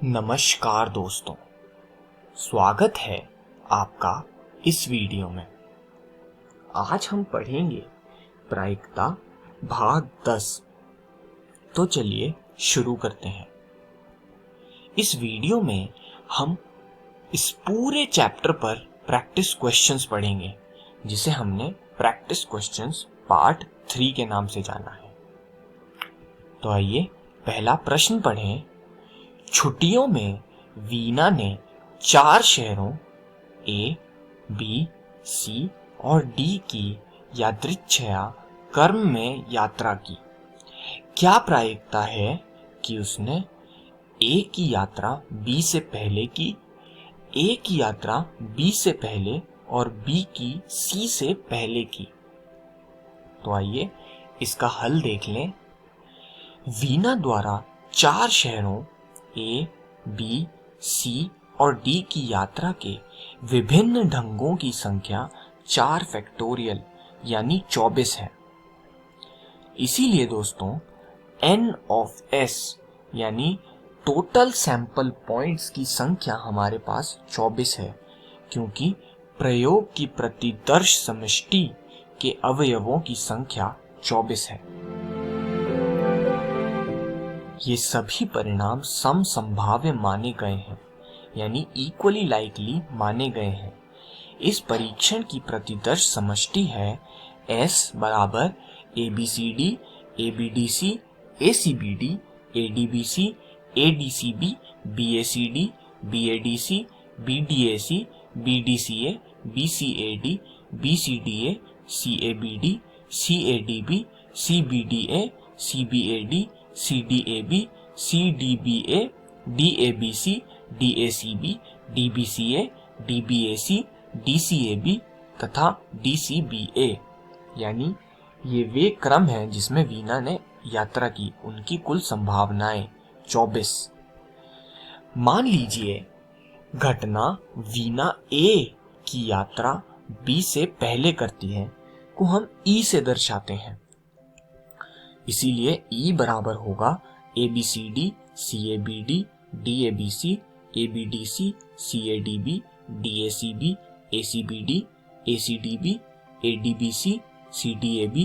नमस्कार दोस्तों, स्वागत है आपका इस वीडियो में। आज हम पढ़ेंगे प्रायिकता भाग 10। तो चलिए शुरू करते हैं। इस वीडियो में हम इस पूरे चैप्टर पर प्रैक्टिस क्वेश्चंस पढ़ेंगे, जिसे हमने प्रैक्टिस क्वेश्चंस पार्ट 3 के नाम से जाना है। तो आइए पहला प्रश्न पढ़ें। छुट्टियों में वीना ने 4 शहरों ए, बी, सी और डी की यादृच्छया क्रम में यात्रा की। क्या प्रायिकता है कि उसने ए की यात्रा बी से पहले की, ए की यात्रा बी से पहले और बी की सी से पहले की? तो आइए इसका हल देख लें। वीना द्वारा 4 शहरों ए, बी, सी और डी की यात्रा के विभिन्न ढंगों की संख्या 4 फैक्टोरियल यानी 24 है। इसीलिए दोस्तों n ऑफ s यानी टोटल सैंपल पॉइंट्स की संख्या हमारे पास 24 है, क्योंकि प्रयोग की प्रतिदर्श समष्टि के अवयवों की संख्या 24 है। ये सभी परिणाम समसंभाव्य माने गए हैं, यानी इक्वली लाइकली माने गए हैं। इस परीक्षण की प्रतिदर्श समष्टि है S बराबर ABCD, ABDC, ACBD, ADBC, ADCB, BACD, BADC, BDAC, BDCA, BCAD, BCDA, CABD, CADB, CBDA, CBAD, CDAB, CDBA, DABC, DACB, DBCA, DBAC, DCAB तथा DCBA, यानी ये वे क्रम हैं जिसमें वीना ने यात्रा की। उनकी कुल संभावनाएं 24। मान लीजिए घटना वीना ए की यात्रा बी से पहले करती है को हम ई से दर्शाते हैं। इसीलिए ई बराबर होगा ABCD, CABD, DABC, ABDC, CADB, DACB, ACBD, ACDB, ADBC, CDAB,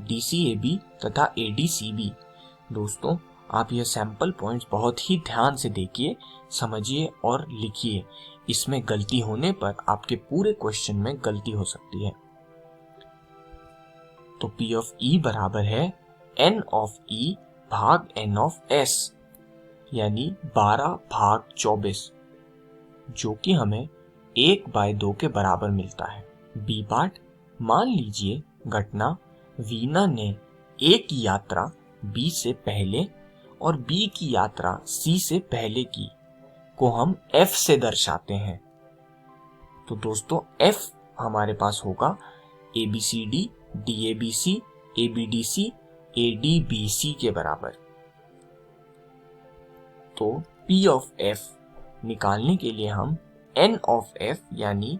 DCAB तथा ADCB। दोस्तों, आप यह सैंपल पॉइंट्स बहुत ही ध्यान से देखिए, समझिए और लिखिए। इसमें गलती होने पर आपके पूरे क्वेश्चन में गलती हो सकती है। तो P ऑफ E बराबर है n ऑफ E भाग n ऑफ S, यानी 12 भाग 24, जो कि हमें 1/2 के बराबर मिलता है। बी पार्ट, मान लीजिए घटना वीना ने A की यात्रा B से पहले और B की यात्रा C से पहले की को हम F से दर्शाते हैं। तो दोस्तों F हमारे पास होगा ABCD, DABC, ABDC, ADBC के बराबर। तो P ऑफ F निकालने के लिए हम N ऑफ F यानी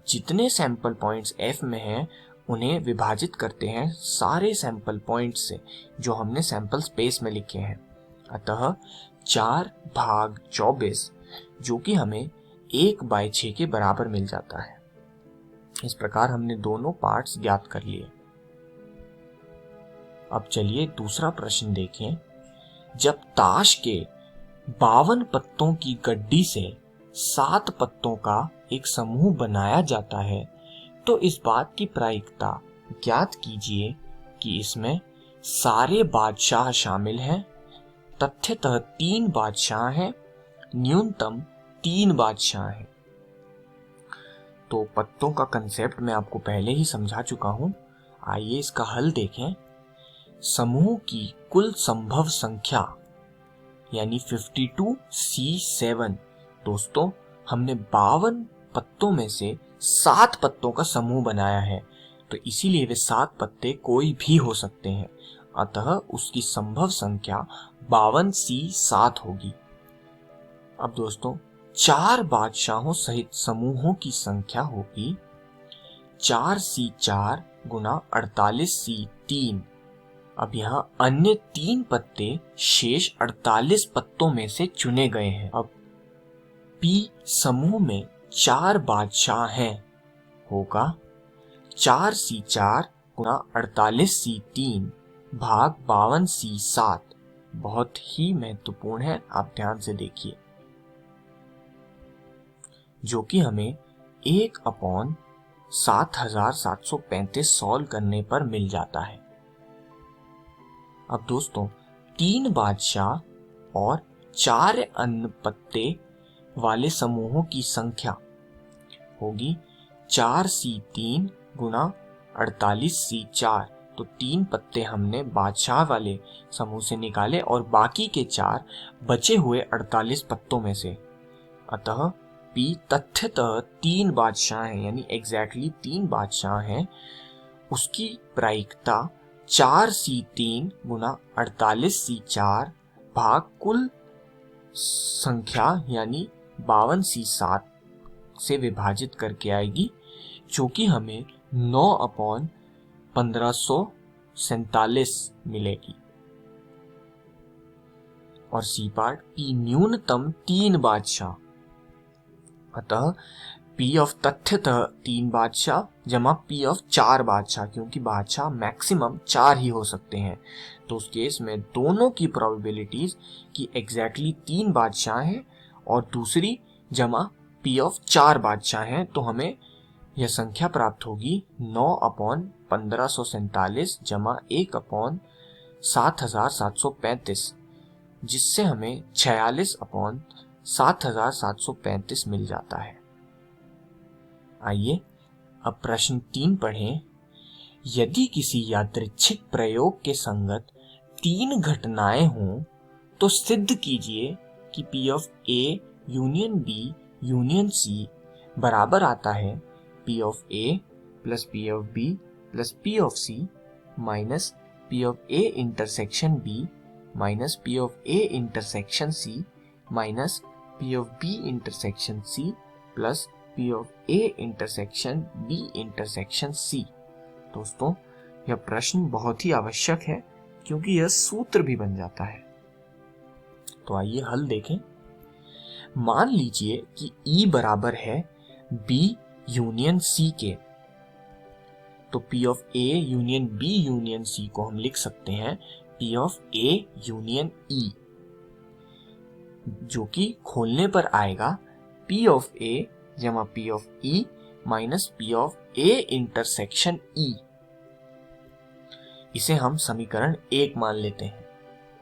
जितने सैंपल पॉइंट्स F में हैं उन्हें विभाजित करते हैं सारे सैंपल पॉइंट्स से जो हमने सैंपल स्पेस में लिखे हैं। अतः 4 भाग 24, जो कि हमें 1/6 के बराबर मिल जाता है। इस प्रकार हमने दोनों पार्ट्स ज्ञात कर लिए। अब चलिए दूसरा प्रश्न देखें। जब ताश के 52 पत्तों की गड्डी से 7 पत्तों का एक समूह बनाया जाता है, तो इस बात की प्रायिकता ज्ञात कीजिए कि इसमें सारे बादशाह शामिल हैं, तथ्यतः 3 बादशाह हैं, न्यूनतम 3 बादशाह हैं। तो पत्तों का कंसेप्ट मैं आपको पहले ही समझा चुका हूं। आइए इसका हल देखें। समूह की कुल संभव संख्या यानी 52C7। दोस्तों, हमने 52 पत्तों में से 7 पत्तों का समूह बनाया है, तो इसीलिए वे 7 पत्ते कोई भी हो सकते हैं। अतः उसकी संभव संख्या 52C7 होगी। अब दोस्तों 4 बादशाहों सहित समूहों की संख्या होगी 4C4 गुना 48C3। अब यहाँ अन्य 3 पत्ते शेष 48 पत्तों में से चुने गए हैं। अब P समूह में 4 बादशाह हैं होगा 4C4 गुना 48C3 भाग 52C7। बहुत ही महत्वपूर्ण है, आप ध्यान से देखिए, जो कि हमें 1/7735 सॉल्व करने पर मिल जाता है। अब दोस्तों 3 बादशाह और 4 अन्य पत्ते वाले समूहों की संख्या होगी 4C3 गुना 48C4। तो 3 पत्ते हमने बादशाह वाले समूह से निकाले और बाकी के 4 बचे हुए 48 पत्तों में से। अतः P तथ्यतः 3 बादशाह हैं, यानी एग्जैक्टली 3 बादशाह हैं। उसकी प्रायिकता 4C3 गुना 48C4 भाग कुल संख्या यानी 52C7 से विभाजित करके आएगी, जो कि हमें 9/1547 मिलेगी। और सी पार्ट P न्यूनतम 3 बादशाह, अतः P ऑफ तथ्यतः 3 बादशाह जमा P ऑफ 4 बादशाह, क्योंकि बादशाह मैक्सिमम 4 ही हो सकते हैं। तो उस केस में दोनों की प्रोबेबिलिटीज कि एग्जैक्टली 3 बादशाह हैं और दूसरी जमा P ऑफ 4 बादशाह हैं, तो हमें यह संख्या प्राप्त होगी 9/1547 जमा 1/7735, जिससे हमें 46/7735 मिल जाता है। आइए अब प्रश्न 3 पढ़ें। यदि किसी यादृच्छिक प्रयोग के संगत 3 घटनाएं हों तो सिद्ध कीजिए कि P of A union B union C बराबर आता है P of A plus P of B plus P of C minus P of A intersection B minus P of A intersection C minus P of B intersection C plus P of A intersection B intersection C। दोस्तों यह प्रश्न बहुत ही आवश्यक है, क्योंकि यह सूत्र भी बन जाता है। तो आइए हल देखें। मान लीजिए कि E बराबर है B यूनियन C के, तो P of A union B union C को हम लिख सकते हैं P of A union E, जो कि खोलने पर आएगा P ऑफ A जमा P of E minus P of A intersection E। इसे हम समीकरण 1 मान लेते हैं।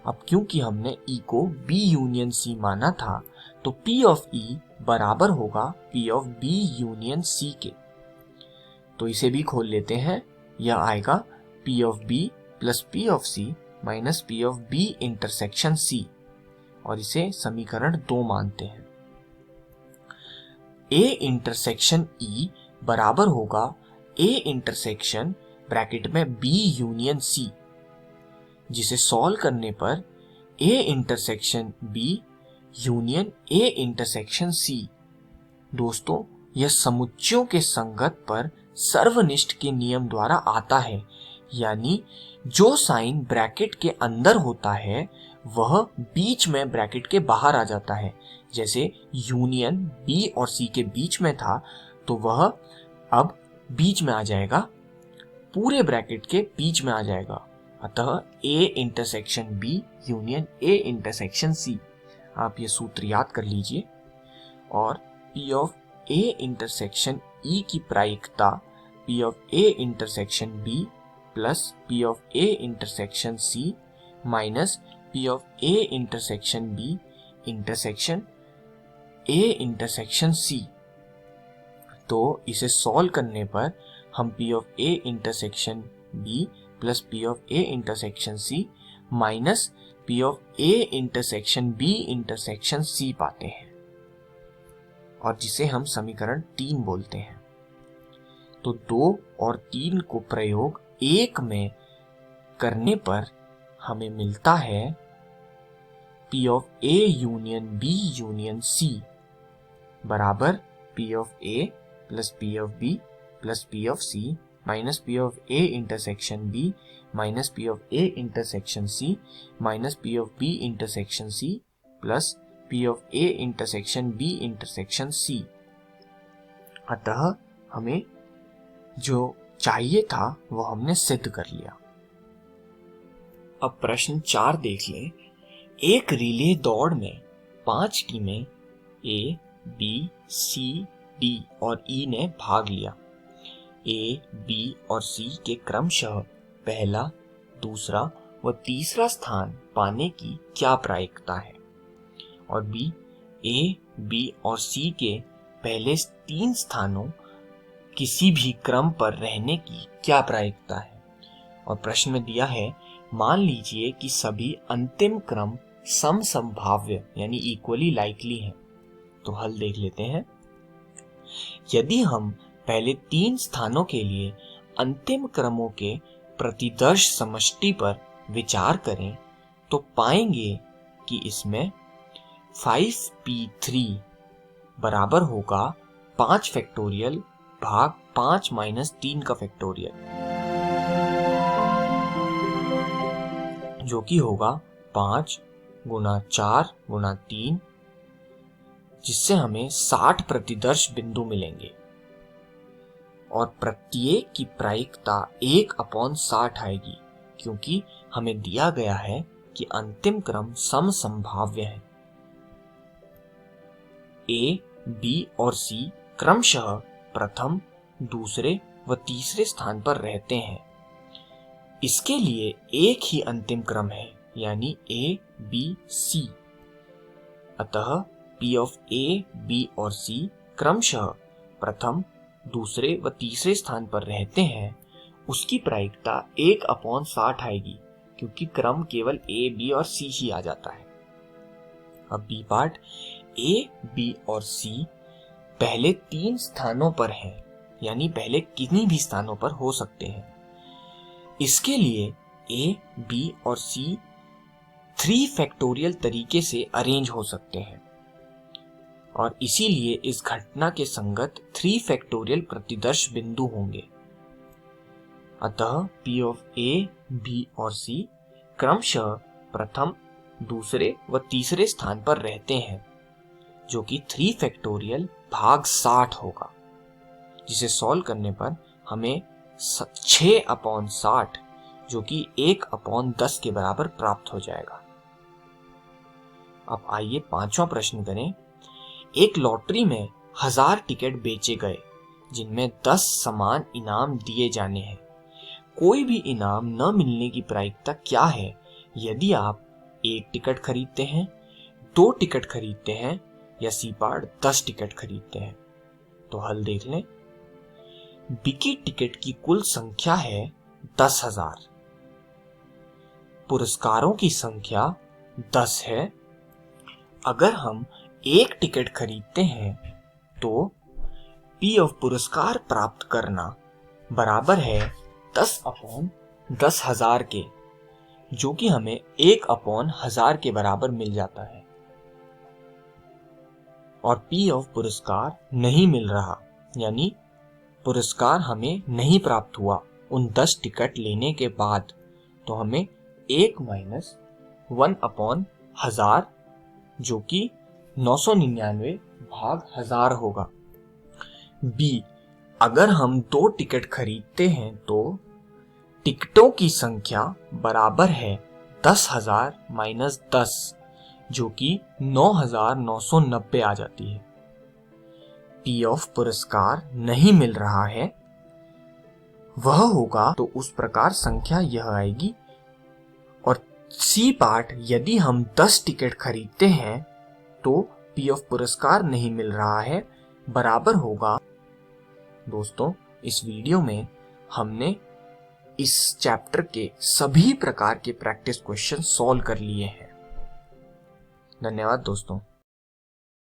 अब क्योंकि हमने E को B यूनियन C माना था, तो P ऑफ E बराबर होगा P of B union C के। तो इसे भी खोल लेते हैं। यह आएगा P of B plus P of C minus P of B intersection C, और इसे समीकरण 2 मानते हैं। A इंटरसेक्शन E बराबर होगा A इंटरसेक्शन ब्रैकेट में B यूनियन C, जिसे सॉल्व करने पर A intersection B union A intersection C। दोस्तों यह समुच्चयों के संगत पर सर्वनिष्ठ के नियम द्वारा आता है, यानी जो साइन ब्रैकेट के अंदर होता है वह बीच में ब्रैकेट के बाहर आ जाता है। जैसे यूनियन B और C के बीच में था, तो वह अब बीच में आ जाएगा, पूरे ब्रैकेट के बीच में आ जाएगा। अतः A intersection B union A intersection C। आप ये सूत्र याद कर लीजिए। और P of A intersection E की प्रायिकता P of A intersection B plus P of A intersection C minus P of A intersection B intersection A intersection C। तो इसे सॉल्व करने पर हम P of A intersection B plus P of A intersection C minus P of A intersection B intersection C पाते हैं, और जिसे हम समीकरण 3 बोलते हैं। तो 2 और 3 को प्रयोग 1 में करने पर हमें मिलता है P of A union B union C बराबर P of A plus P of B plus P of C minus P of A intersection B minus P of A intersection C minus P of B intersection C plus P of A intersection B intersection C। अतः हमें जो चाहिए था वो हमने सिद्ध कर लिया। अब प्रश्न 4 देख लें। एक रिले दौड़ में 5 टीमें A, B, C, D और E ने भाग लिया। A, B और C के क्रमशः पहला, दूसरा व तीसरा स्थान पाने की क्या प्रायिकता है? और B, A, B और C के पहले 3 स्थानों किसी भी क्रम पर रहने की क्या प्रायिकता है? और प्रश्न में दिया है, मान लीजिए कि सभी अंतिम क्रम समसंभाव्य यानी इक्वली लाइकली हैं। तो हल देख लेते हैं। यदि हम पहले 3 स्थानों के लिए अंतिम क्रमों के प्रतिदर्श समष्टि पर विचार करें तो पाएंगे कि इसमें 5p3 बराबर होगा 5 फैक्टोरियल भाग 5 माइनस 3 का फैक्टोरियल, जो कि होगा 5 गुना 4 गुना 3, जिससे हमें 60 प्रतिदर्श बिंदु मिलेंगे और प्रत्येक की प्रायिकता 1/60 आएगी, क्योंकि हमें दिया गया है कि अंतिम क्रम समसंभाव्य है। A, B और C क्रमशः प्रथम, दूसरे व तीसरे स्थान पर रहते हैं। इसके लिए एक ही अंतिम क्रम है, यानी A, B, C। अतः P of A, B और C क्रमशः प्रथम, दूसरे व तीसरे स्थान पर रहते हैं। उसकी प्रायिकता 1/60 आएगी, क्योंकि क्रम केवल A, B और C ही आ जाता है। अब B पार्ट, A, B और C पहले 3 स्थानों पर हैं, यानी पहले किन्हीं भी स्थानों पर हो सकते हैं। इसके लिए A, B और C 3 फैक्टोरियल तरीके से अरेंज हो सकते हैं और इसीलिए इस घटना के संगत 3 फैक्टोरियल प्रतिदर्श बिंदु होंगे। अतः P of A, B और C क्रमशः प्रथम, दूसरे व तीसरे स्थान पर रहते हैं, जो कि 3 फैक्टोरियल भाग 60 होगा, जिसे सॉल्व करने पर हमें 6/60 जो कि 1/10 के बराबर प्राप्त हो जाएगा। अब आइए 5वां प्रश्न करें। एक लॉटरी में 1000 टिकट बेचे गए, जिनमें 10 समान इनाम दिए जाने हैं। कोई भी इनाम न मिलने की प्रायिकता क्या है यदि आप 1 टिकट खरीदते हैं, 2 टिकट खरीदते हैं या सी पार्ट 10 टिकट खरीदते हैं? तो हल देख लें। बिकी टिकट की कुल संख्या है 10,000। पुरस्कारों की संख्या 10 है। अगर हम 1 टिकट खरीदते हैं तो P ऑफ पुरस्कार प्राप्त करना बराबर है 10/10,000 के, जो कि हमें 1/1000 के बराबर मिल जाता है। और P ऑफ पुरस्कार नहीं मिल रहा, यानी पुरस्कार हमें नहीं प्राप्त हुआ उन 10 टिकट लेने के बाद, तो हमें 1 माइनस 1/1000 जो कि 999 भाग 1000 होगा। B, अगर हम 2 टिकट खरीदते हैं तो टिकटों की संख्या बराबर है 10,000 माइनस 10, जो कि 9,990 आ जाती है। P ऑफ पुरस्कार नहीं मिल रहा है, वह होगा तो उस प्रकार संख्या यह आएगी। और C पार्ट, यदि हम 10 टिकट खरीदते हैं तो P ऑफ पुरस्कार नहीं मिल रहा है, बराबर होगा। दोस्तों, इस वीडियो में हमने इस चैप्टर के सभी प्रकार के प्रैक्टिस क्वेश्चन सॉल्व कर लिए हैं। धन्यवाद दोस्तों।